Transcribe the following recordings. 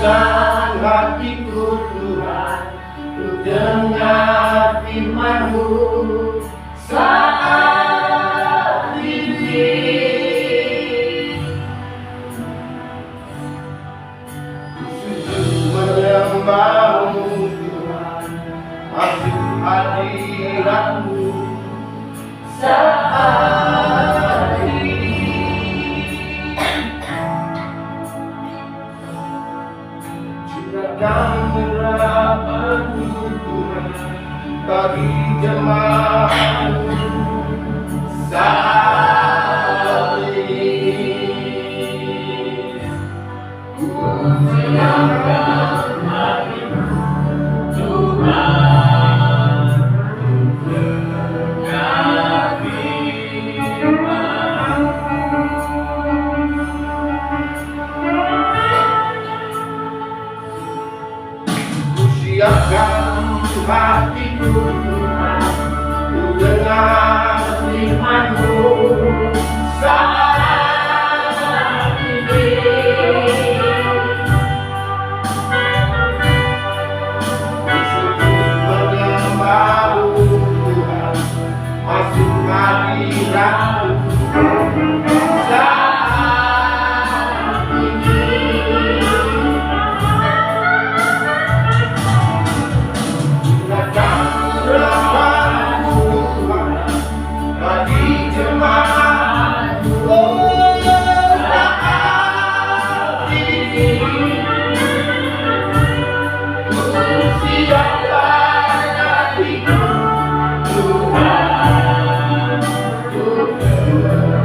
siapkan hatiku Tuhan untuk dengar firman-Mu saat ini. Ku sujud menyembah-Mu Tuhan, masuk hadirat-Mu saat ini. Curahkan harapan-Mu Tuhan bagi jemaat-Mu saat ini. Ku menyembah hati-Mu Tuhan, dengar firman-Mu. Ku siapkan hatiku Tuhan untuk dengar firman-Mu saat ini. Ku sujud menyembah-Mu Tuhan, masuk hadirat-Mu saat ini. Curahkan harapan-Mu Tuhan bagi jemaat-Mu saat ini. Ku siapkan hatiku Tuhan untuk dengar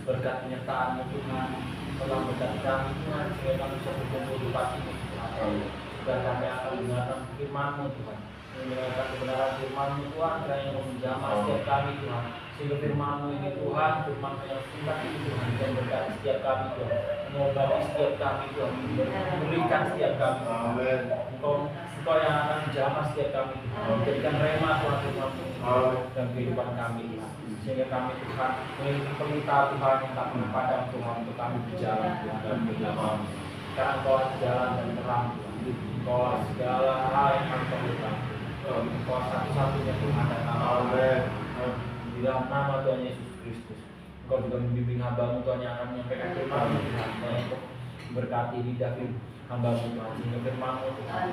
berkat penyertaan-Mu Tuhan, telah berkati kami Tuhan, supaya kami bisa berkumpul di pagi ini. dan kami akan mendengarkan firman-Mu Tuhan, mendengarkan kebenaran firman-Mu Tuhan, kiranya Engkau menjamah setiap kami Tuhan, sehingga firman-Mu ini Tuhan, firman-Mu yang singkat ini Tuhan, dan berkati setiap kami Tuhan, mengobati setiap kami Tuhan, memberikan setiap kami Tuhan. Engkau yang akan menjamah setiap kami Tuhan, menjadikan rema Tuhan firman-Mu dan kehidupan kami Tuhan, sehingga kami Tuhan memiliki pelita Tuhan yang tak pernah padam Tuhan, untuk kami berjalan Tuhan dalam kegelapan. Karena Engkau jalan dan terang Tuhan, Engkau segala hal yang kami perlukan. Engkau satu-satunya Tuhan dan Amin. Di dalam nama Tuhan Yesus Kristus, Engkau juga membimbing hamba-Mu Tuhan yang akan menyampaikan firman-Mu Tuhan, untuk berkati lidah hamba-Mu Tuhan, sehingga firman-Mu Tuhan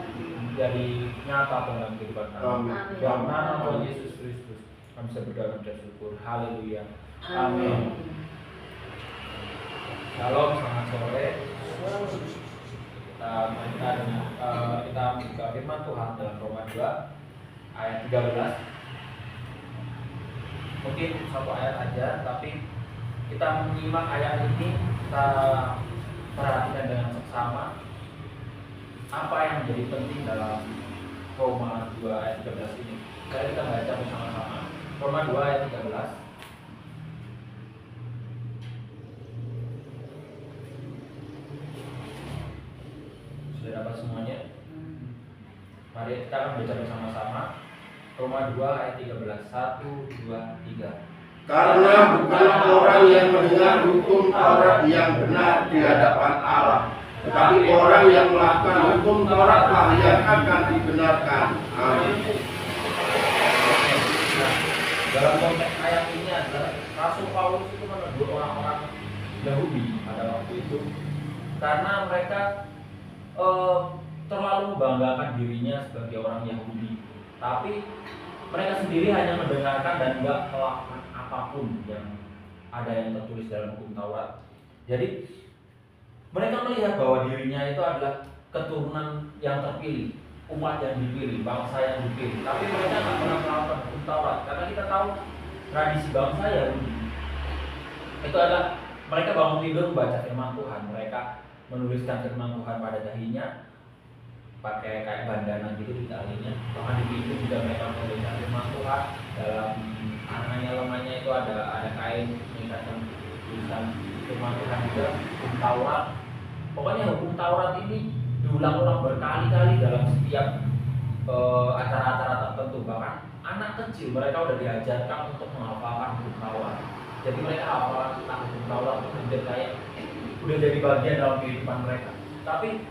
menjadi nyata dalam kehidupan kami. Dalam nama Tuhan Yesus Kristus kami bisa berdoa dan bersyukur. Haleluya. Amin. Shalom, selamat sore. Kita membuka firman Tuhan dalam Roma 2 ayat 13. Mungkin satu ayat aja, tapi kita menyimak ayat ini, kita perhatikan dengan seksama apa yang menjadi penting dalam Roma 2 ayat 13 ini. Mari kita baca bersama-sama Roma 2 ayat 13. Sudah dapat semuanya? Mari kita akan baca bersama-sama Roma 2 ayat 13. 1, 2, 3. Karena bukanlah orang yang mendengar hukum Taurat yang benar di hadapan Allah, tetapi orang yang melakukan hukum Tauratlah yang akan dibenarkan. Amin. Nah, dalam konteks ayat ini adalah Rasul Paulus itu menegur orang-orang Yahudi pada waktu itu karena mereka terlalu membanggakan dirinya sebagai orang Yahudi, tapi mereka sendiri hanya mendengarkan dan tidak melakukan apapun yang ada yang tertulis dalam hukum Taurat. Jadi mereka melihat bahwa dirinya itu adalah keturunan yang terpilih, umat yang dipilih, bangsa yang dipilih. Tapi mereka tidak pernah melakukan hukum Taurat, karena kita tahu tradisi bangsa Yahudi itu adalah mereka bangun tidur membaca firman Tuhan, mereka menuliskan firman Tuhan pada dahinya, pakai kayak bandana gitu di talinya, bahkan di pintu juga mereka menuliskan firman Tuhan. Dalam lengannya itu ada kain mengingatkan tulisan firman Tuhan juga, hukum Taurat. Pokoknya hukum Taurat ini diulang-ulang berkali-kali dalam setiap acara-acara tertentu. Bahkan anak kecil mereka udah diajarkan untuk menghafalkan hukum Taurat. Jadi mereka hafal tentang hukum Taurat itu kayak udah jadi bagian dalam kehidupan mereka. Tapi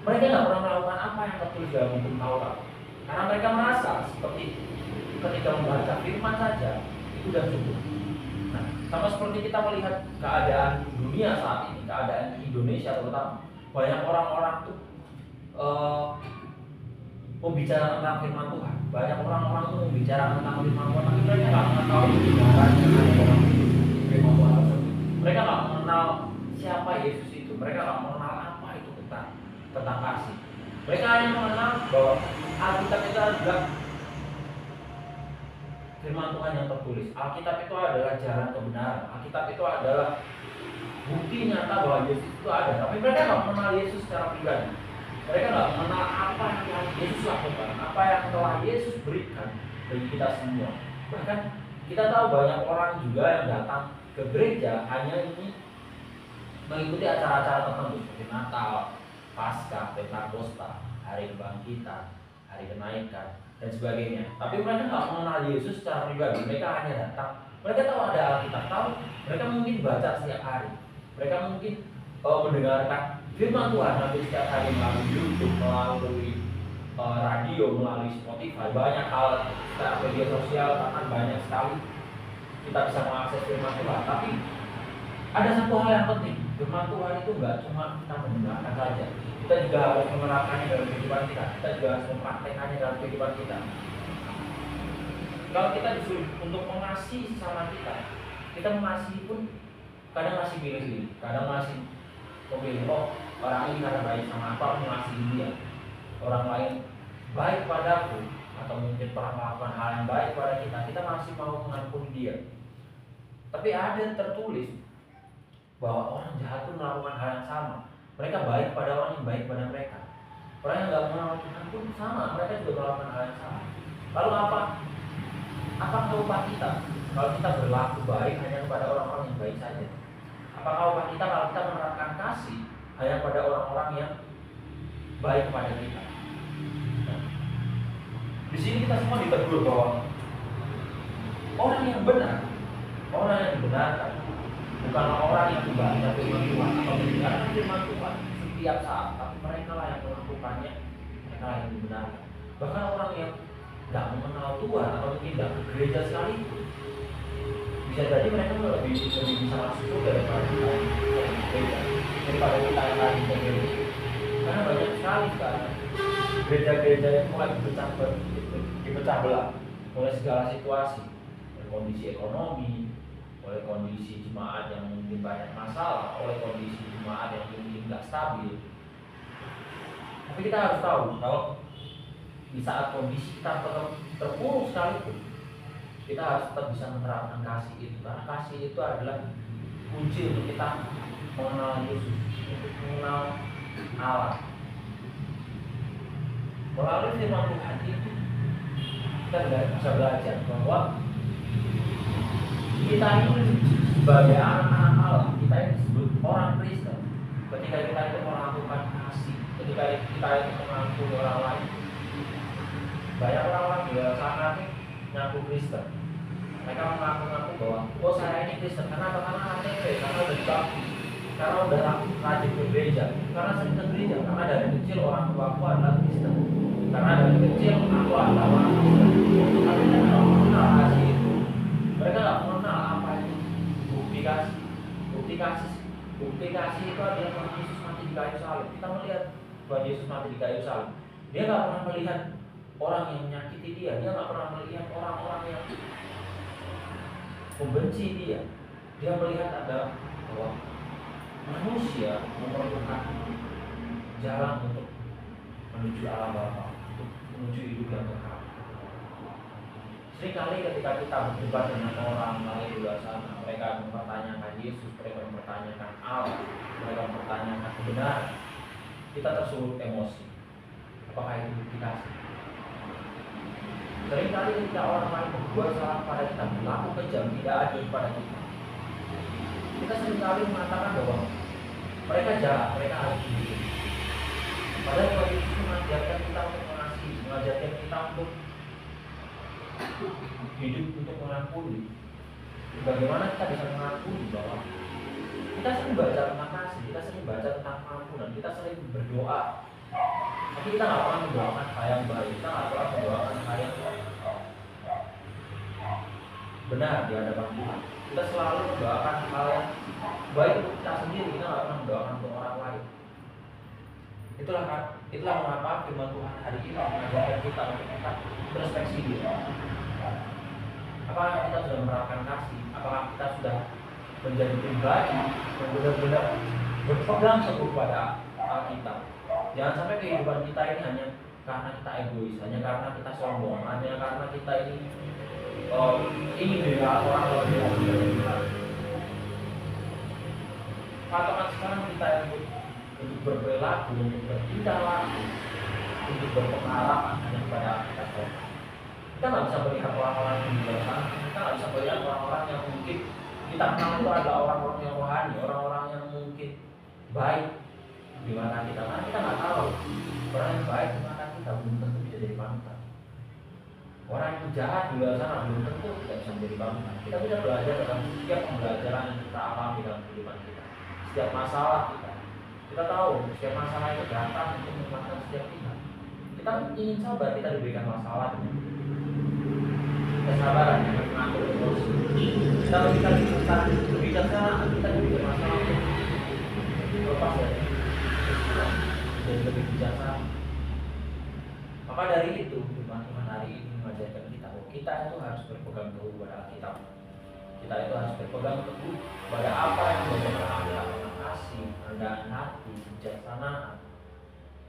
mereka nggak pernah melakukan apa yang tertulis dalam hukum Taurat, karena mereka merasa seperti ketika membaca firman saja itu sudah cukup. Nah, sama seperti kita melihat keadaan dunia saat ini, keadaan di Indonesia terutama, banyak orang-orang tuh membicarakan tentang firman Tuhan. Banyak orang-orang tuh membicarakan tentang firman Tuhan, tapi mereka nggak mengetahui kebenarannya dalam firman Tuhan tersebut. Mereka nggak mengenal siapa Yesus itu. Mereka nggak mengenal apa itu tentang kasih. Mereka hanya mengenal bahwa Alkitab itu adalah firman Tuhan yang tertulis. Alkitab itu adalah jalan kebenaran. Alkitab itu adalah bukti nyata bahwa Yesus itu ada. Tapi mereka nggak mengenal Yesus secara pribadi. Mereka nggak mengenal apa yang Yesus lakukan, apa yang telah Yesus berikan bagi kita semua. Bahkan kita tahu banyak orang juga yang datang ke gereja hanya ini mengikuti acara-acara tertentu seperti Natal, Paskah, Pentakosta, Hari Kebangkitan, Hari Kenaikan, dan sebagainya. Tapi mereka nggak mengenal Yesus secara pribadi. Mereka hanya datang. Mereka tahu ada Alkitab, tahu. Mereka mungkin baca setiap hari. Mereka mungkin mendengarkan firman Tuhan hampir setiap hari melalui YouTube, melalui radio, melalui Spotify. Banyak hal secara media sosial, bahkan banyak sekali kita bisa mengakses firman Tuhan. Tapi ada satu hal yang penting. Firman Tuhan itu nggak cuma kita mendengarkan saja. Kita juga harus menerapkannya dalam kehidupan kita. Kita juga harus mempraktekannya dalam kehidupan kita. Kalau kita disuruh untuk mengasihi sama kita mengasihi pun kadang masih pilih-pilih. Kadang masih memilih, orang ini karena baik sama aku mengasihi dia. Orang lain baik padaku atau mungkin pernah melakukan hal yang baik pada kita masih mau mengampuni dia. Tapi ada tertulis bahwa orang jahat pun melakukan hal yang sama. Mereka baik pada orang yang baik pada mereka. Orang yang nggak mengenal Tuhan pun sama, mereka juga melakukan hal yang sama. Lalu apa upah kita kalau kita berlaku baik hanya kepada orang-orang yang baik saja? Apakah upah kita kalau kita menerapkan kasih hanya pada orang-orang yang baik kepada kita? Nah, di sini kita semua ditegur bahwa orang yang benar, orang yang dibenarkan, bukanlah orang yang membaca firman Tuhan atau mendengarkan firman Tuhan setiap saat, tapi mereka lah yang melakukannya, mereka lah yang dibenarkan. Bahkan orang yang nggak mengenal Tuhan atau mungkin nggak ke gereja sekali, bisa jadi mereka lebih bisa masuk surga daripada kita yang ke gereja, daripada kita yang lain ke gereja. Karena banyak sekali sekarang gereja-gereja yang mulai dipecah belah oleh segala situasi, oleh kondisi ekonomi, oleh kondisi jemaat yang mungkin banyak masalah, oleh kondisi jemaat yang mungkin nggak stabil. Tapi kita harus tahu kalau di saat kondisi kita tetap terpuruk sekalipun, kita harus tetap bisa menerapkan kasih itu, karena kasih itu adalah kunci untuk kita mengenal Yesus, untuk mengenal Allah. Melalui firman Tuhan itu kita bisa belajar bahwa kita ini sebagai anak-anak Allah, kita ini disebut orang Kristen. Ketika kita itu melakukan kasih, ketika kita itu mengampuni orang lain, banyak orang-orang di luar sana ini ngaku Kristen. Mereka mengaku-ngaku bahwa oh saya ini Kristen karena KTP, karena udah dibaptis, karena udah rajin ke gereja, karena sering ke gereja, karena dari kecil orang tuaku adalah Kristen, karena dari kecil aku adalah orang Kristen. Tapi mereka nggak mengenal kasih itu. Mereka nggak mengenal apa itu bukti kasih. Bukti kasih itu adalah Tuhan Yesus mati di kayu salib. Kita melihat Tuhan Yesus mati di kayu salib. Dia nggak pernah melihat orang yang menyakiti dia nggak pernah melihat orang-orang yang membenci dia. Dia melihat ada bahwa manusia memerlukan jalan untuk menuju Allah Bapa, untuk menuju hidup yang kekal. Seringkali ketika kita berdebat dengan orang lain di luar sana, mereka mempertanyakan Yesus, mereka mempertanyakan Allah, mereka mempertanyakan kebenaran, kita tersulut emosi. Apakah itu bukti kasih? Seringkali ketika orang lain berbuat salah pada kita, berlaku kejam, tidak adil pada kita seringkali mengatakan bahwa mereka jahat, mereka harus dihukum. Padahal Tuhan Yesus mengajarkan kita untuk mengasihi, mengajarkan kita untuk hidup untuk mengampuni. Bagaimana kita bisa mengampuni bahwa kita sering baca tentang kasih, kita sering baca tentang pengampunan, kita sering berdoa, tapi kita nggak pernah mendoakan hal yang baik, kita nggak pernah mendoakan hal yang benar di hadapan Tuhan. Kita selalu mendoakan hal yang baik untuk kita sendiri, kita nggak pernah mendoakan untuk orang lain. Itulah mengapa firman Tuhan hari ini mengajarkan kita untuk kita introspeksi diri. Apakah kita sudah menerapkan kasih? Apakah kita sudah menjadi pribadi yang benar-benar berpegang teguh pada Alkitab? Jangan sampai kehidupan kita ini hanya karena kita egois, hanya karena kita sombong, hanya karena kita ini ingin dilihat orang lain kita. Patokan sekarang kita untuk berperilaku, untuk bertindak laku, untuk berpengalaman hanya kepada kita saja. Kita nggak bisa melihat orang-orang yang di luar sana. Kita nggak bisa melihat orang-orang yang mungkin kita kenal itu adalah orang-orang yang rohani, orang-orang yang mungkin baik di mata kita. Karena kita nggak tahu orang yang baik di mata kita belum tentu bisa jadi panutan. Orang yang jahat di luar sana belum tentu tidak bisa menjadi panutan. Kita bisa belajar dalam setiap pembelajaran yang kita alami dalam kehidupan kita. Setiap masalah kita tahu setiap masalah itu datang untuk menguatkan setiap kita. Kita ingin sabar, kita diberikan masalah. Kesabaran yang mengatur emosi. Kalau kita berbicara, kita diberikan masalah untuk lepas dari jadi lebih bijaksana. Maka dari itu, firman Tuhan hari ini mengajarkan kita bahwa kita itu harus berpegang teguh pada Alkitab. Kita itu harus berpegang teguh pada apa yang menjadi kita, kasih, kerendahan hati, kebijaksanaan.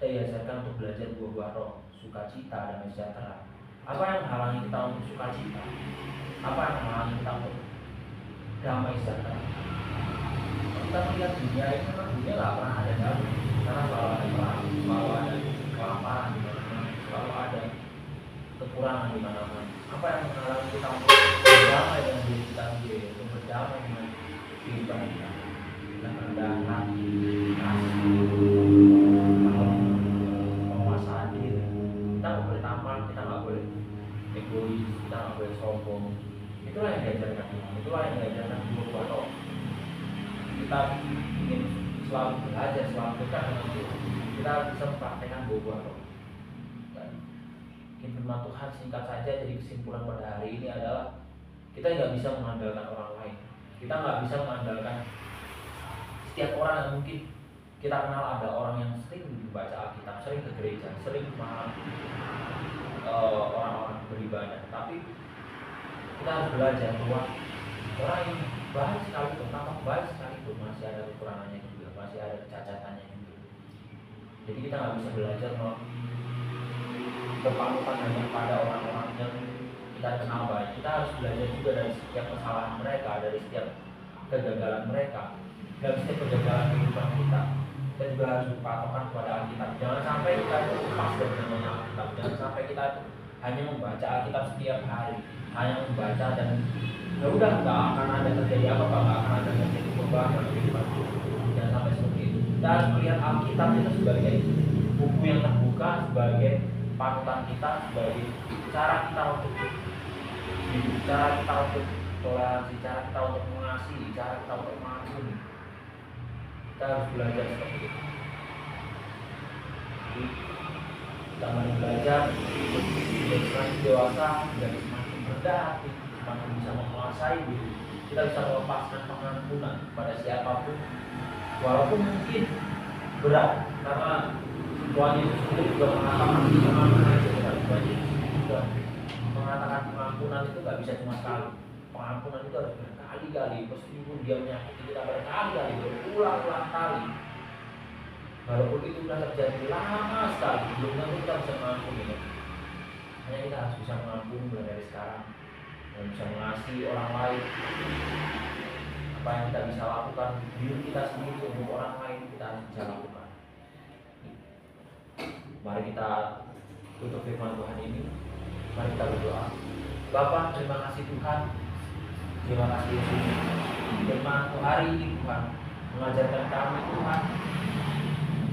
Kita diajarkan untuk belajar buah-buah roh, sukacita, damai sejahtera. Apa yang menghalangi kita untuk sukacita? Apa yang menghalangi kita untuk damai sejahtera? Kita melihat dunia ini, memang dunia nggak pernah ada damai, karena selalu ada perang, selalu ada kekurangan di mana-mana. Apa yang menghalangi kita untuk berdamai dengan diri kita sendiri, untuk berdamai dengan kehidupan kita? Kita kerendahan hati, kasih, penguasaan diri. Kita nggak boleh tampar, kita nggak boleh egois, kita nggak boleh sombong. Itulah yang diajarkan Tuhan, itulah yang diajarkan Tuhan. Kita ingin selalu belajar, selalu dekat dengan Tuhan, kita bisa mempraktekkan buah roh. Mungkin firman Tuhan singkat saja, jadi kesimpulan pada hari ini adalah kita nggak bisa mengandalkan orang lain. Kita nggak bisa mengandalkan setiap orang yang mungkin kita kenal. Ada orang yang sering membaca Alkitab, sering ke gereja, sering orang-orang beribadah, tapi kita harus belajar bahwa orang yang baik sekalipun, tampak baik sekalipun, masih ada kekurangannya juga, masih ada kecacatannya juga. Jadi kita nggak bisa belajar berpanutan hanya pada orang-orang yang kita kenal baik. Kita harus belajar juga dari setiap kesalahan mereka, dari setiap kegagalan mereka, dari setiap kegagalan kehidupan kita. Kita juga harus berpatokan kepada Alkitab. Jangan sampai kita itu lepas dari namanya Alkitab. Jangan sampai kita itu hanya membaca Alkitab setiap hari, hanya membaca dan ya udah nggak akan ada terjadi apa-apa, nggak akan ada terjadi perubahan dalam kehidupan kita. Jangan sampai seperti itu. Kita harus melihat Alkitab itu sebagai buku yang terbuka, sebagai panutan kita, sebagai cara kita untuk hidup, cara kita untuk toleransi, cara kita untuk mengasihi, cara kita untuk mengampuni. Kita harus belajar seperti itu. Jadi, kita harus belajar menjadi semakin dewasa, menjadi semakin rendah hati, semakin bisa menguasai diri. Kita bisa melepaskan pengampunan pada siapapun, walaupun mungkin berat, karena Tuhan Yesus sendiri juga mengatakan pengampunan itu tidak. Tuhan Yesus juga mengatakan pengampunan itu nggak bisa cuma sekali. Pengampunan itu harus berkali-kali. Meskipun dia menyakiti kita berkali-kali, berulang-ulang kali. Walaupun itu sudah terjadi lama sekali, belum tentu kita bisa mengampuni. Hanya kita harus bisa mengampuni mulai dari sekarang dan bisa mengasihi orang lain. Apa yang kita bisa lakukan diri kita sendiri untuk orang lain, kita harus bisa lakukan. Mari kita tutup firman Tuhan ini. Mari kita berdoa. Bapa, terima kasih Tuhan. Terima kasih Yesus. Firman hari ini Tuhan mengajarkan kami Tuhan,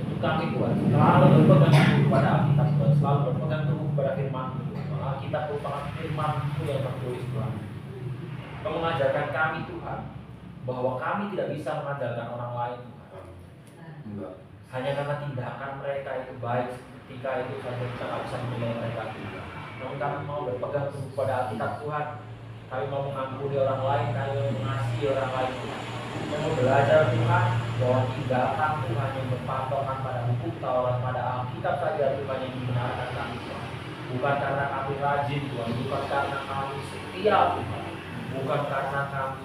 untuk kami Tuhan selalu berpegang teguh kepada Alkitab Tuhan, selalu berpegang teguh kepada firman Tuhan. Alkitab merupakan firman-Mu yang tertulis Tuhan. Kau mengajarkan kami Tuhan bahwa kami tidak bisa mengandalkan orang lain Tuhan. Hanya karena tindakan mereka itu baik ketika itu saja kita tidak bisa menilai mereka juga. Namun kami mau berpegang teguh pada Alkitab Tuhan. Kami mau mengampuni orang lain, kami mau mengasihi orang lain Tuhan. Kami mau belajar Tuhan bahwa tindakan Tuhan yang berpatokan pada hukum Taurat, pada Alkitab saja Tuhan yang membenarkan kami Tuhan. Bukan karena kami rajin Tuhan, bukan karena kami setia Tuhan, bukan karena kami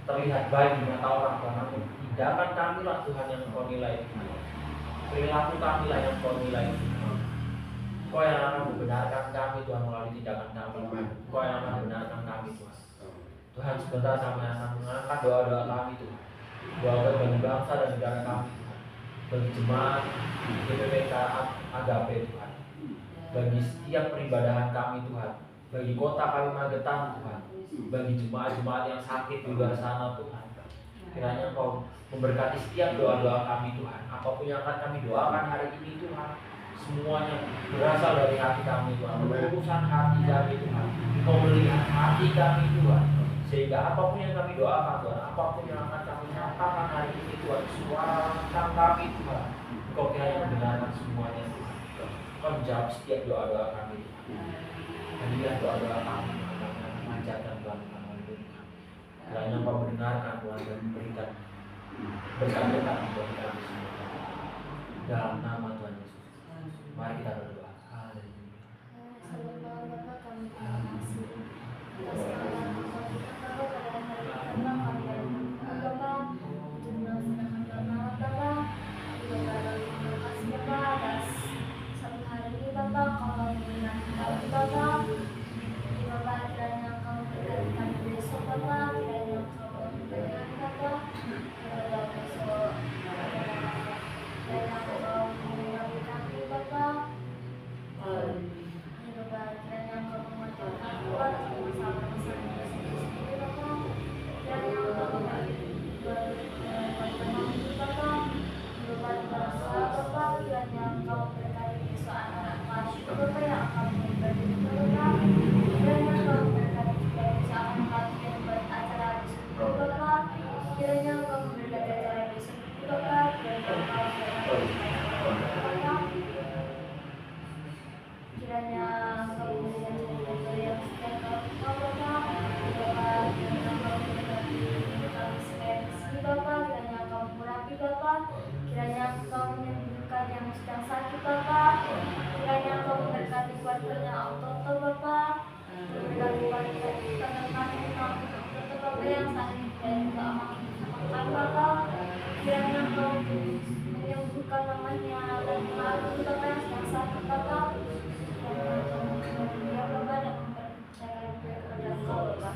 terlihat baik di mata orang Tuhan, namun tindakan kami lah Tuhan yang Kau nilai Tuhan. Perilaku kami lah yang Kau nilai Tuhan. Kau yang akan membenarkan kami Tuhan melalui tindakan kami. Kau yang akan membenarkan kami Tuhan. Tuhan, sebentar kami akan mengangkat doa-doa kami Tuhan. Doa bagi bangsa dan negara kami Tuhan. Bagi jemaat GPPK Agape Tuhan. Bagi setiap peribadahan kami Tuhan. Bagi kota kami Magetan Tuhan. Bagi jemaat-jemaat yang sakit di luar sana Tuhan. Kiranya Kau memberkati setiap doa-doa kami Tuhan. Apapun yang akan kami doakan hari ini Tuhan, semuanya berasal dari hati kami Tuhan. Urusan hati kami Tuhan. Kau melihat hati kami Tuhan. Sehingga apapun yang kami doakan Tuhan, apapun yang akan kami nyatakan hari ini Tuhan, suara kami Tuhan, Kau kiranya mendengarkan semuanya Tuhan. Kau menjawab setiap doa-doa kami Tuhan. Hadiah doa-doa kami Tuhan, mengajarkan Tuhan Tuhan. Kiranya Kau mendengarkan Tuhan dan memberikan berkat-berkat buat kami semua. Dalam nama Tuhan Yesus. Mari kita berdoa. dan keamanan Bapa, kiranya Engkau menyembuhkan lemahnya dan melalui Bapa yang sakit Bapa, ya Bapa, dan mempercayakan dia kepada Engkau Bapa.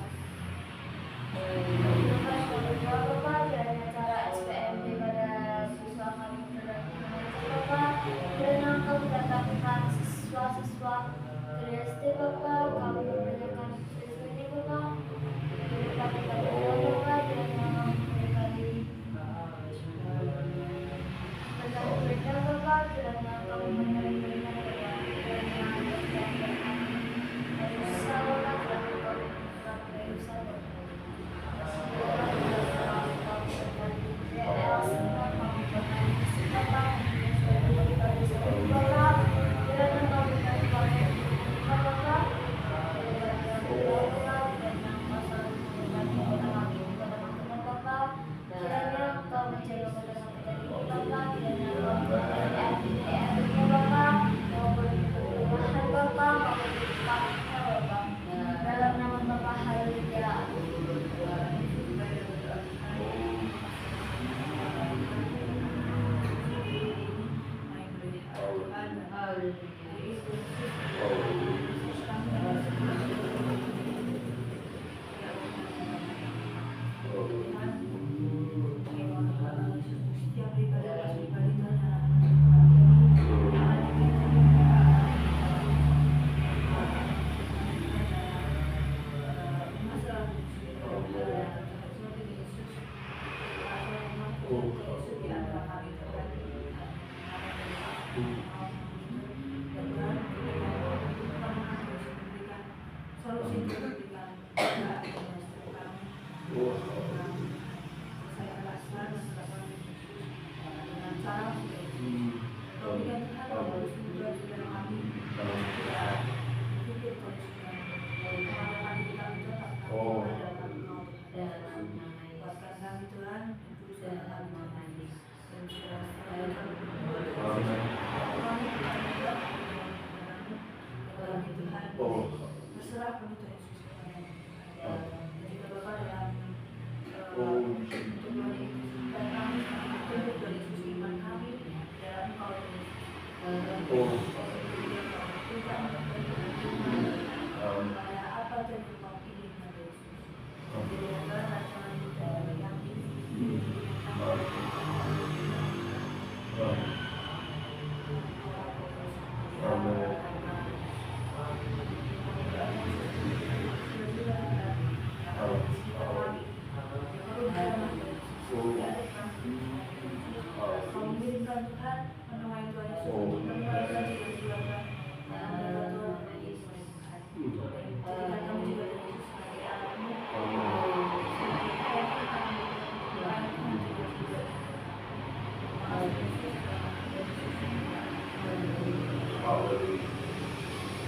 Bapa, kiranya cara SPMB pada siswa kami Bapa, kiranya Engkau mendatangkan siswa-siswa dari SD Bapa, kami memberikan siswa ini Bapa, berikan kepada Bapa, kiranya memberkati mereka Bapa, kiranya Engkau memberikan Bapa, kiranya usaha Bapa, kiranya Engkau memberikan usaha Bapa. Dalam nama Bapa, haleluya.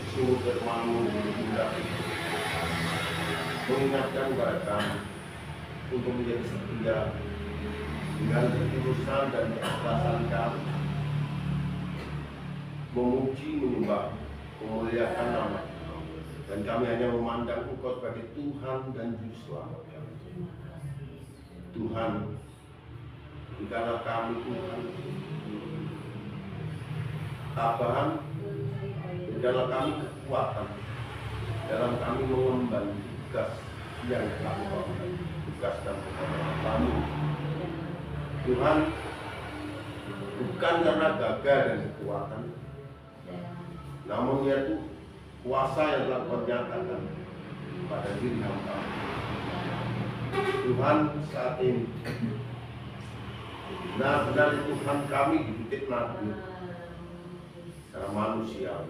Sungguh firman-Mu tidak mengingatkan kepada kami untuk menjadi setia dengan ketulusan dan keikhlasan kami, memuji, menyembah, memuliakan nama, dan kami hanya memandang Engkau sebagai Tuhan dan Juru Selamat kami. Tuhan, berikanlah kami Tuhan tabahan, berikanlah kami kekuatan dalam kami mengemban tugas yang kami lakukan, tugas dan kebenaran kami. Tuhan, bukan karena gagah dan kekuatan, namun yaitu kuasa yang telah Kau nyatakan pada diri hamba. Tuhan, saat ini benar-benar Tuhan kami di titik nadir secara manusia.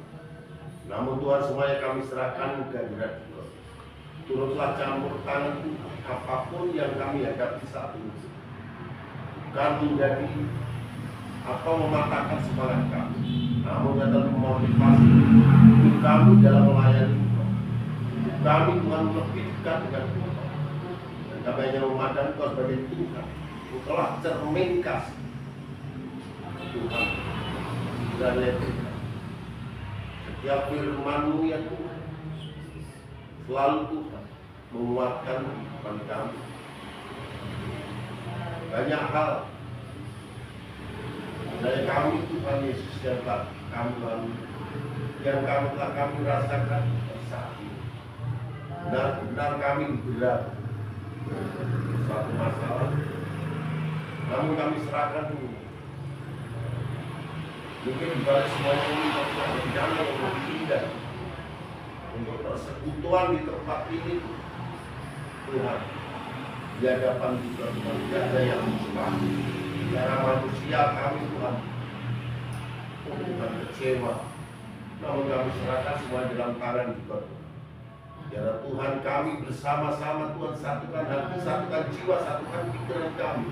Namun Tuhan, semuanya kami serahkan ke hadirat Engkau. Turutlah campur tangan Tuhan apapun yang kami hadapi saat ini. Bukan menjadi atau mematahkan semangat kami, namun adalah memotivasi hidup kami dalam melayani Engkau. Hidup kami Tuhan lebih dekat dengan Engkau. Dan kami hanya memandang Engkau sebagai Tuhan. Engkaulah cermin kasih Tuhan. Dan Tuhan, setiap firman-Mu ya Tuhan, selalu Tuhan menguatkan kehidupan kami, banyak hal dari kami Tuhan Yesus yang telah kami lalui, yang telah kami rasakan bersama. Benar-benar kami berat suatu masalah, namun kami serahkan dulu. Mungkin di balik semuanya ini ada rencana yang lebih indah untuk persekutuan di tempat ini, Tuhan. Di hadapan kita Tuhan, tidak ada yang mustahil. Secara manusia kami Tuhan, Tuhan kecewa, namun kami serahkan semua dalam tangan Tuhan. Biar Tuhan kami bersama-sama Tuhan satukan hati, satukan jiwa, satukan pikiran kami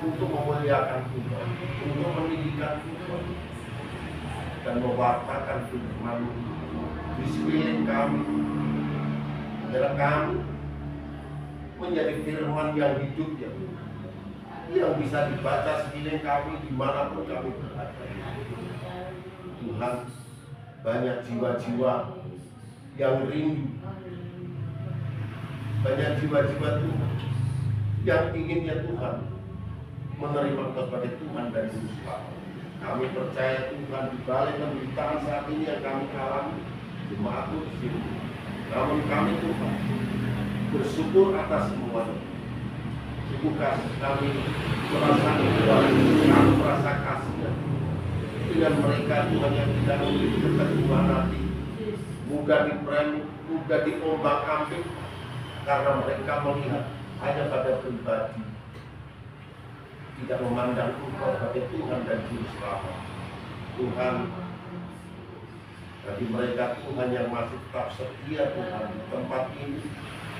untuk memuliakan Tuhan, untuk meninggikan Tuhan, dan mewartakan firman di sekeliling kami. Biar kami menjadi firman yang hidup yang bisa dibaca sekeliling kami dimanapun kami berada. Tuhan, banyak jiwa-jiwa yang rindu, banyak jiwa-jiwa Tuhan yang ingin ya Tuhan menerima Engkau sebagai Tuhan dan Juru Selamat. Kami percaya Tuhan di balik penderitaan saat ini yang kami alami, jemaatmu di sini. Namun kami Tuhan bersyukur atas semuanya. Sungguh kasih kami merasa Tuhan, kami merasa kasihnya dengan mereka Tuhan yang tidak memiliki keteguhan hati, mudah dipremi, mudah diombang-ambing, karena mereka melihat hanya pada pribadi, tidak memandang Engkau sebagai Tuhan dan Juru Selamat. Tuhan, bagi mereka Tuhan yang masih tetap setia Tuhan di tempat ini,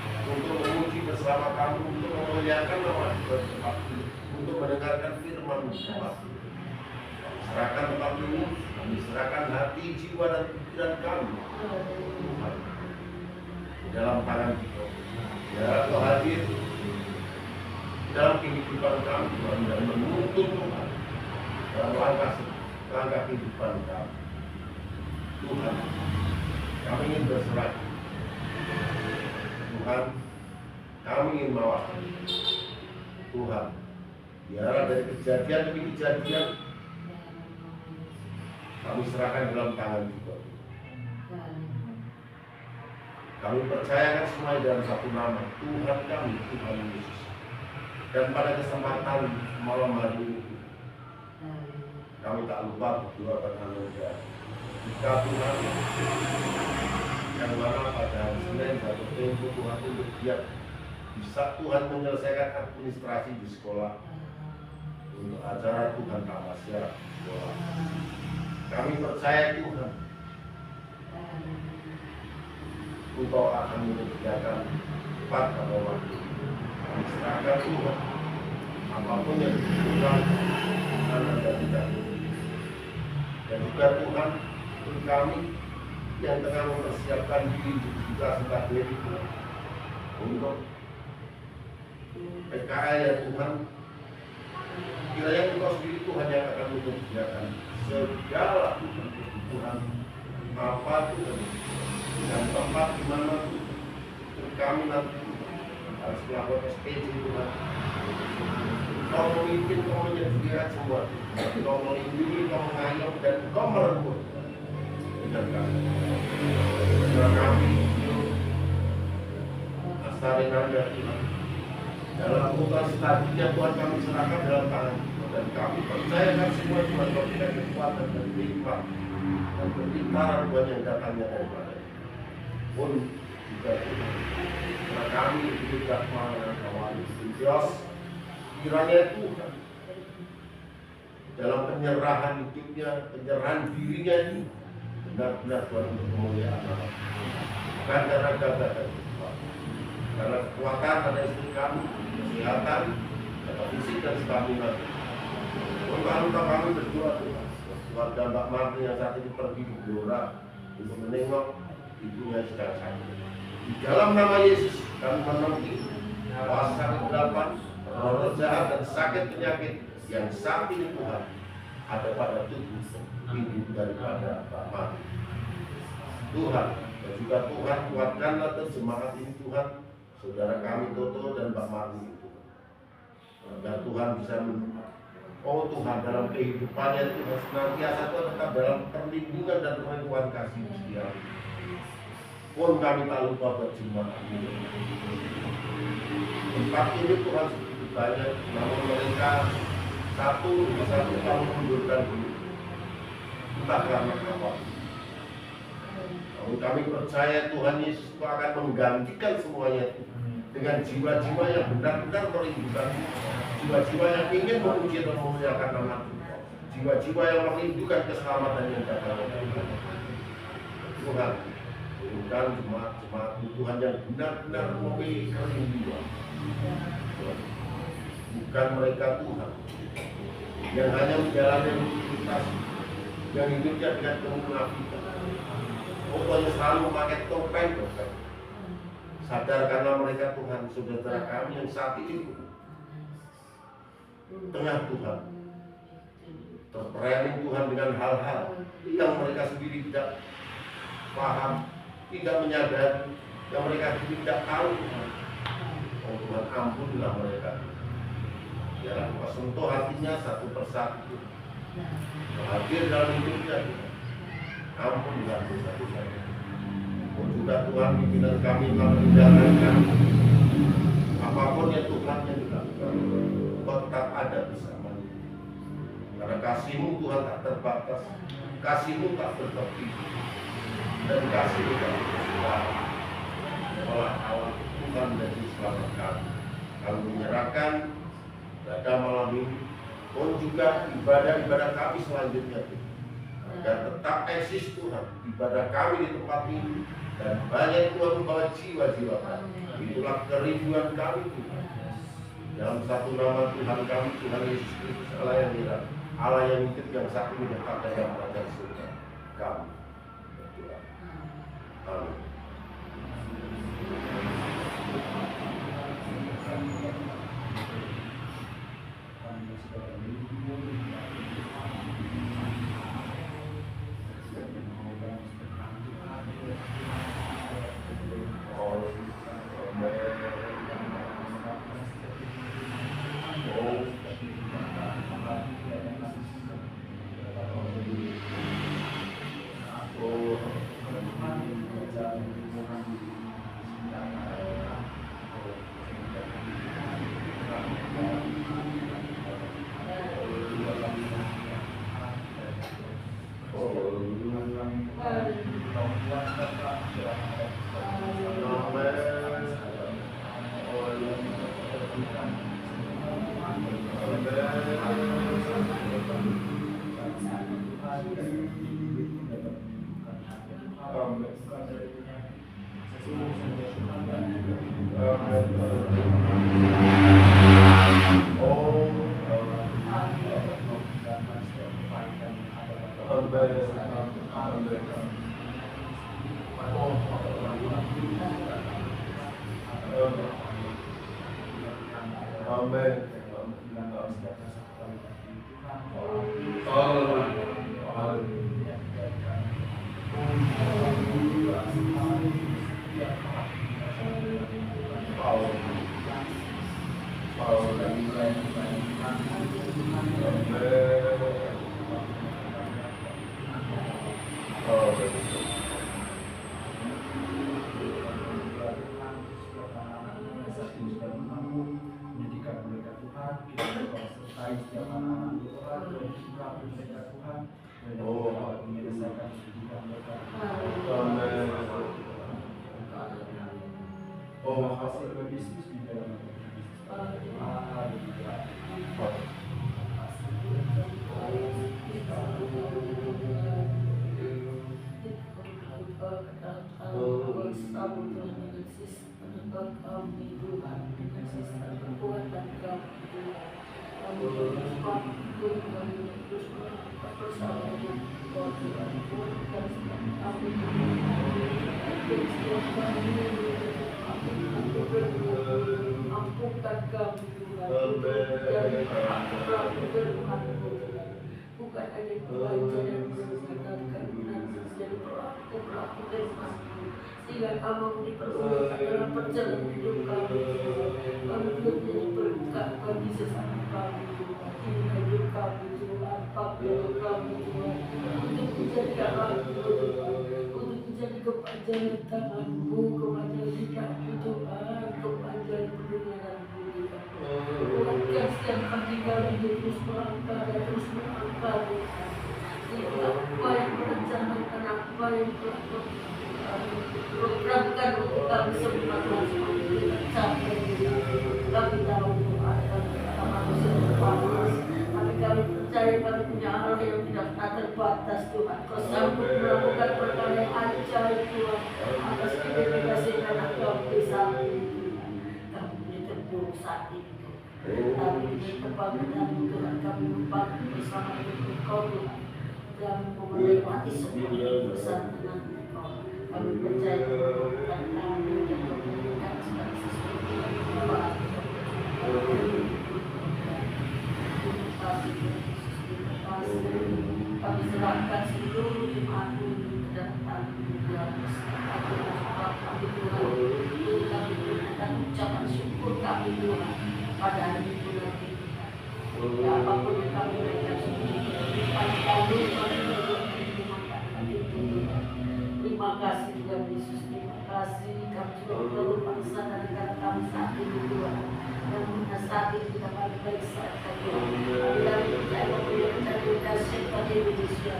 untuk memuji bersama kami, untuk memuliakan nama Tuhan tempat ini, untuk mendengarkan firman Tuhan. Kami serahkan tempat ini, kami serahkan hati, jiwa dan pikiran kami Tuhan di dalam tangan kita. Ya Tuhan hadir dalam kehidupan kami Tuhan, dan menuntun Tuhan dalam langkah kehidupan kami. Tuhan, kami ingin berserah. Tuhan, kami ingin mewakili. Tuhan, biarlah dari kejadian demi kejadian kami serahkan dalam tangan juga. Kami percayakan semuanya dalam satu nama, Tuhan kami, Tuhan Yesus. Dan pada kesempatan malam hari ini, kami tak lupa berdoa pada jika Tuhan yang mana pada hari Senin satu tempo Tuhan untuk dia bisa Tuhan menyelesaikan administrasi di sekolah untuk acara Tuhan tamasya sekolah. Kami percaya Tuhan Engkau akan menyediakan tempat pada waktu. Kami serahkan Tuhan apapun yang dibutuhkan Anda tidak. Dan juga Tuhan untuk kami yang tengah mempersiapkan diri juga sudah diri untuk PKL ya Tuhan, kiranya Engkau sendiri Tuhan yang akan menyediakan segala kebutuhan apa Tuhan, dan tempat di mana kami nanti harus melakukan SPJ Tuhan. Kau memimpin, Kau menyediakan semua, Kau melindungi, Kau mengayomi, dan Kau merengkuh dengan kami. Dengan kami asalin Anda Tuhan, dalam putar stadinya Tuhan kami serahkan dalam tangan, dan kami percayakan semua Tuhan Kau berikan kekuatan dan hikmat dan perpintaran Tuhan yang datangnya daripada pun juga Tuhan. Karena kami tidak mengawali Dios, kiranya Tuhan dalam penyerahan hidupnya, penyerahan dirinya ini benar-benar Tuhan untuk kemuliaan Allah. Bukan karena gagah dan Tuhan, karena kekuatan pada istri kami, kesehatan, kata fisik dan stamina. Untuk kami berdoa Tuhan, keluarga Mbak Marni yang saat ini pergi di Blora untuk menengok ibunya sedang sakit. Di dalam nama Yesus kami menemui kuasa kegelapan, roh jahat dan sakit penyakit yang saat ini Tuhan ada pada tubuh ini daripada Mbak Marni. Tuhan, dan juga Tuhan kuatkanlah jemaat ini Tuhan, saudara kami Toto dan Mbak Marni Tuhan. agar Tuhan bisa oh Tuhan dalam kehidupannya Tuhan senantiasa Tuhan tetap dalam perlindungan dan Tuhan kasih setia. Pun kami tak lupa berjemaat ini. Tempat ini Tuhan segitu banyak, namun mereka satu tahun mundurkan diri. Entah karena apa. Namun kami percaya Tuhan Yesus itu akan menggantikan semuanya dengan jiwa-jiwa yang benar-benar merindukan, jiwa-jiwa yang ingin memuji dan memuliakan nama Tuhan, jiwa-jiwa yang merindukan keselamatan yang datang. Tuhan, bukan jemaat-jemaat Tuhan yang benar-benar memiliki kerinduan. Bukan mereka Tuhan yang hanya menjalani rutinitas, yang hidupnya dengan kemunafikan. Pokoknya selalu memakai topeng. Sadarkanlah mereka Tuhan, saudara kami yang saat ini tengah Tuhan terperangin Tuhan dengan hal-hal yang mereka sendiri tidak paham, tidak menyadari, yang mereka sendiri tidak tahu. Oh Tuhan, ampunilah mereka. Biarlah Tuhan sentuh hatinya satu persatu, hadir dalam hidupnya. Ampunilah dosa-dosanya. Oh juga Tuhan, pimpinan kami telah meninggalkan kami. Apapun yang Tuhan yang dilakukan, Tuhan tetap ada bersama. Karena kasih-Mu Tuhan tak terbatas, kasih-Mu tak bertepi, dan kasih-Mu tak bersebar. Olah Tuhan menjadi selamat kami. Kami menyerahkan pada malam ini, pun juga ibadah-ibadah kami selanjutnya, agar tetap eksis Tuhan ibadah kami di tempat ini, dan banyak Tuhan membawa jiwa-jiwa kami. Itulah kerinduan kami Tuhan. Dalam satu nama Tuhan kami, Tuhan Yesus Kristus, Allah yang hidup, Allah yang hidup, yang satu menetap dalam kerajaan surga kami. Amin. Bukan hanya pelajar yang mengatakan jadi pelaku sehingga kamu dipermudah dalam perjalanan hidup kami. Kami menjadi berkat bagi sesama kami Tuhan, inilah hidup kami Tuhan, pakai kami Tuhan, untuk menjadikan kami Tuhan, untuk menjadi kepanjangan tanganmu, kepanjangan lidahmu Tuhan, kepanjangan pendengaranmu Tuhan. Kuatkan setiap hati kami terus melangkah dan terus melangkah Tuhan. Apa yang merencanakan, apa yang telah programkan untuk kami semua Tuhan, semoga kita capai Tuhan. Kami tahu Tuhan, kami manusia terbatas, tapi kami percaya kami punya Allah yang tidak pernah terbatas Tuhan. Kau sanggup melakukan perkara yang ajaib Tuhan, atas identifikasi anak kami di saat ini Tuhan. Kami punya terpuruk saat ini Tuhan, tapi dengan kebanggaan Tuhan kami membantu bersama dengan Engkau Tuhan, dan memelewati semua ini bersama dengan Engkau. Kami percaya Tuhan kami dan memberikan segala sesuatu yang berbuat. Kami serahkan seluruh imanmu ke dalam tangan-Mu Tuhan. Kami Tuhan, kami berikan ucapan syukur kami Tuhan pada hari Minggu nanti. Ya, apapun yang kami berikan syukur, terima kasih Tuhan Yesus, terima kasih. Kami juga perlu bangsa dan negara kami saat ini Tuhan, yang mana saat ini kita paling baik saat Tuhan. Kami percaya bahwa yang mencari kasih pada Indonesia,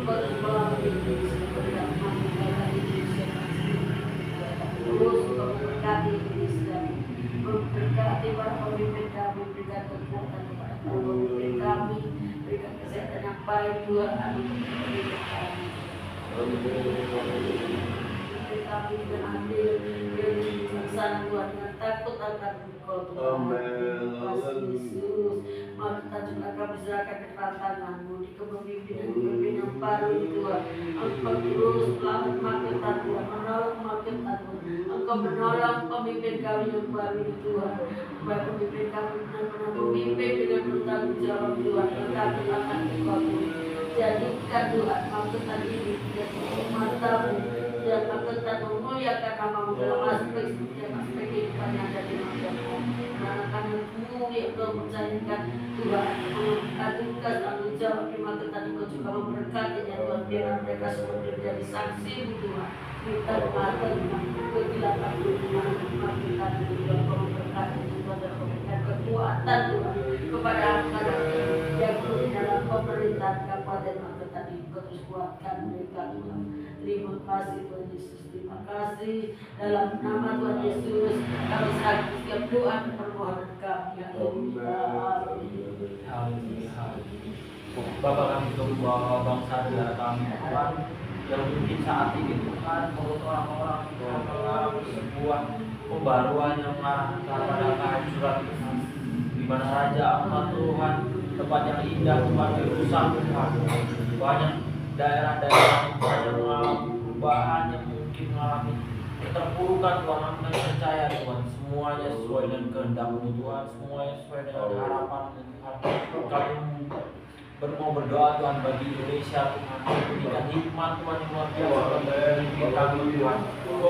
berjuang di Indonesia, berdamai dengan Indonesia, terus memberkati Indonesia, memberkati para pemimpin kami, berikan kekuatan kepada para pemimpin kami, berikan kesehatan yang baik Tuhan untuk pemimpin kami. Kami dengan adil dari sana Tuhan, dengan takut akan Engkau Tuhan. Terima kasih Yesus. Mari kita juga kami serahkan ke tangan-Mu di kepemimpinan yang baru Tuhan. Engkau terus memakilkan Tuhan, menolong memakilkan Tuhan. Engkau menolong pemimpin kami yang baru ini Tuhan, supaya pemimpin kami benar-benar memimpin dengan bertanggung jawab Tuhan, yang takut akan Engkau Tuhan. Jadikan Tuhan maksudkan ini menjadi mata-Mu, dan maksudkan memuliakan nama-Mu dalam aspek kehidupan yang ada di manusia. Anak-anak-Mu yang Kau percayakan Tuhan, mengadukan tanggung jawab di maksudkan Engkau juga memberkati Tuhan, biar mereka semua menjadi saksi-Mu Tuhan. Kita mengatakan kegilaan Tuhan, maksudkan Tuhan, Kau memberkati Tuhan dan memberikan kekuatan Tuhan kepada anak-anak yang di dalam pemerintahan Kabupaten Magetan ini. Kau terus kuatkan mereka Tuhan. Terima kasih Tuhan Yesus, terima kasih. Dalam nama Tuhan Yesus kami serahkan setiap doa dan permohonan kami. Haleluya. Bapak kami berdoa bangsa negara kami Tuhan, yang mungkin saat ini Tuhan menurut orang-orang Tuhan mengalami sebuah pembaruan yang mengarah kepada kehancuran Tuhan, di mana Raja Amat Tuhan, tempat yang indah Tuhan dirusak Tuhan. Banyak daerah-daerah yang mengalami perubahan, yang mungkin mengalami keterpurukan Tuhan. Kami percaya Tuhan, semuanya sesuai dengan kehendak-Mu Tuhan, semuanya sesuai dengan harapan-Mu Tuhan. Kami mau berdoa Tuhan bagi Indonesia Tuhan, berikan hikmat Tuhan yang luar biasa bagi kami Tuhan,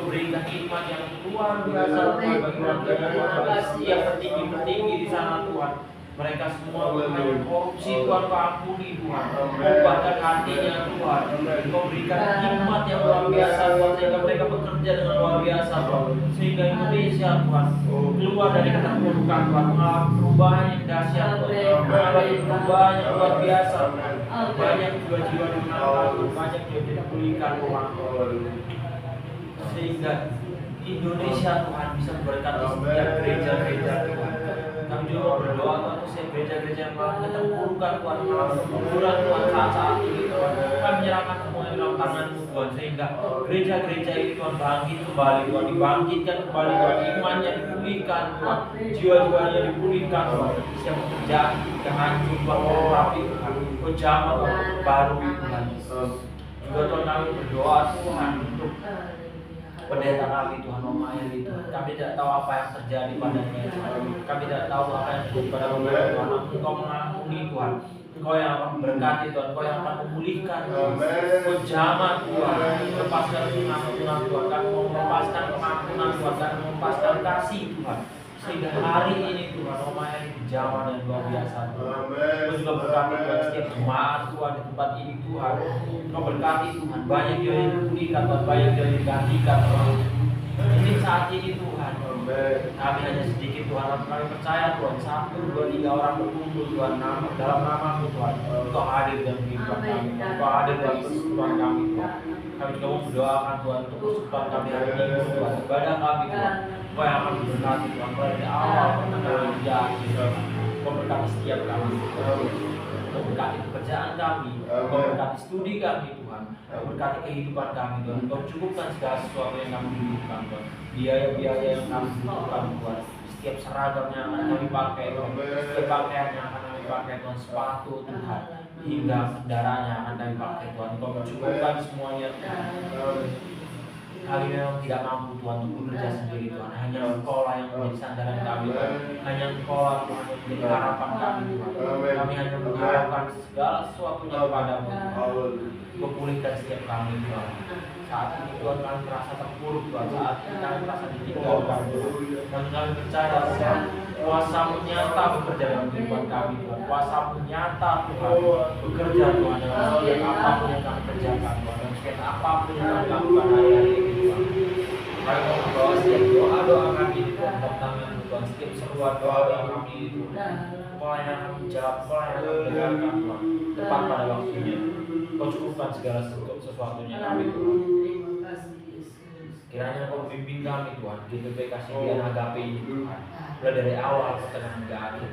berikan hikmat yang luar biasa Tuhan bagi warga yang petinggi-petinggi di sana Tuhan. Mereka semua hanya korupsi Tuhan, Kau ampuni Tuhan, ubahkan hatinya Tuhan, Kau berikan hikmat yang luar biasa Tuhan, sehingga mereka bekerja dengan luar biasa Tuhan, sehingga Indonesia Tuhan keluar dari keterpurukan Tuhan, mengalami perubahan yang dahsyat Tuhan, mengalami perubahan yang luar biasa Tuhan. Banyak jiwa-jiwa yang banyak jiwa dipulihkan Tuhan, sehingga Indonesia Tuhan bisa memberkati setiap gereja-gereja Tuhan. Kami juga berdoa Tuhan untuk setiap gereja-gereja yang keterpurukan Tuhan, kemunduran Tuhan saat ini Tuhan. Kami menyerahkan semuanya dalam tangan-Mu Tuhan, sehingga gereja-gereja ini Tuhan bangkit kembali Tuhan, dibangkitkan kembali Tuhan, imannya dipulihkan Tuhan, jiwa-jiwanya dipulihkan Tuhan. Setiap pekerjaan yang hancur Tuhan, rapi Tuhan, Kau jamah Tuhan, baru Tuhan. Juga Tuhan kami berdoa Tuhan untuk pendeta kami Tuhan, Om Ayeli Tuhan. Kami tidak tahu apa yang terjadi padanya Tuhan. Kami tidak tahu apa yang terjadi pada mereka Tuhan. Engkau mengampuni Tuhan, Engkau yang akan memberkati Tuhan, Engkau yang akan memulihkan Tuhan. Engkau jamah Tuhan, lepaskan pengampunan Tuhan, kami mau melepaskan pengampunan Tuhan, kami melepaskan kasih Tuhan, sehingga hari ini Tuhan Om Ayeli pinjaman yang luar biasa Tuhan. Amin. Kau juga berkati Tuhan setiap jemaat Tuhan di tempat ini Tuhan. Kau berkati Tuhan, banyak dia yang dipulihkan Tuhan, banyak dia yang digantikan Tuhan. Ini saat ini Tuhan, kami hanya sedikit Tuhan, tapi kami percaya Tuhan, 1, 2, 3 orang berkumpul Tuhan, dalam nama-Mu Tuhan. Kau hadir dalam kehidupan kami, Kau hadir dalam persekutuan kami Tuhan. Kami juga mau berdoakan Tuhan untuk persekutuan kami hari ini Tuhan, ibadah kami Tuhan. Kau yang akan memberkati Tuhan, dari awal pertengahan hingga akhir Tuhan. Kau berkati setiap kami, Kau berkati pekerjaan kami, Kau berkati studi kami Tuhan, Kau berkati kehidupan kami Tuhan. Kau cukupkan segala sesuatu yang kami butuhkan Tuhan, biaya-biaya yang kami butuhkan Tuhan, setiap seragam yang akan kami pakai Tuhan, setiap pakaian yang akan kami pakai Tuhan, sepatu Tuhan, hingga kendaraan yang akan kami pakai Tuhan. Kau cukupkan semuanya Tuhan. Kami memang tidak mampu Tuhan untuk bekerja sendiri Tuhan. Hanya Engkau lah yang menjadi sandaran kami Tuhan. Hanya Engkau lah Tuhan yang menjadi harapan kami Tuhan. Kami hanya mengharapkan segala sesuatunya kepadamu. Kau pulihkan setiap kami Tuhan. Saat ini Tuhan kami merasa terpuruk Tuhan. Saat ini kami merasa ditinggalkan Tuhan. Dan kami percaya Tuhan, kuasa-Mu nyata bekerja dalam kehidupan kami Tuhan. Kuasa-Mu nyata Tuhan bekerja Tuhan dalam setiap apapun yang kami kerjakan Tuhan. Dalam setiap apapun yang kami lakukan hari-hari ini Tuhan. Kami mau membawa setiap doa-doa kami ini Tuhan dalam tangan-Mu Tuhan. Setiap seruan doa-doa kami ini Tuhan. Kau yang akan menjawab, Kau yang akan mendengarkan Tuhan. Tepat pada waktunya. Kau cukupkan segala sesuatunya kami Tuhan. Kiranya Kau bimbing kami Tuhan, GPP Kasibian Agape ini Tuhan. Mulai dari awal pertengahan hingga akhir.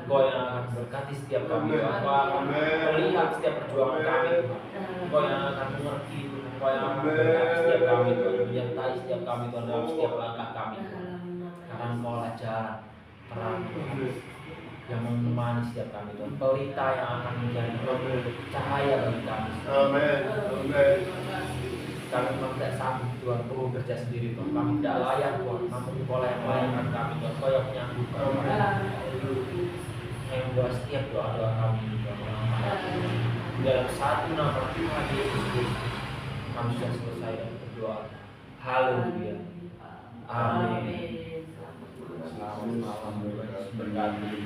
Kau yang akan berkati setiap kami Tuhan. Kau akan melihat setiap perjuangan kami Tuhan. Kau yang akan mengerti Tuhan. Kau yang akan berkati setiap kami Tuhan, menyertai setiap kami Tuhan dalam setiap langkah kami Tuhan. Karena Engkau lah jalan terang Tuhan yang menemani setiap kami Tuhan. Pelita yang akan menjadi cahaya bagi kami. Amin. Amin. Kami memang tidak sanggup Tuhan, perlu bekerja sendiri Tuhan. Kami tidak layak Tuhan, namun Kau yang melayani kami Tuhan. Kau yang menyambut kami. Yang membawa setiap doa-doa kami Tuhan. Dalam satu nama Tuhan Yesus Kristus, kami sudah selesai dan berdoa. Haleluya. Amin. Selamat malam, berkati.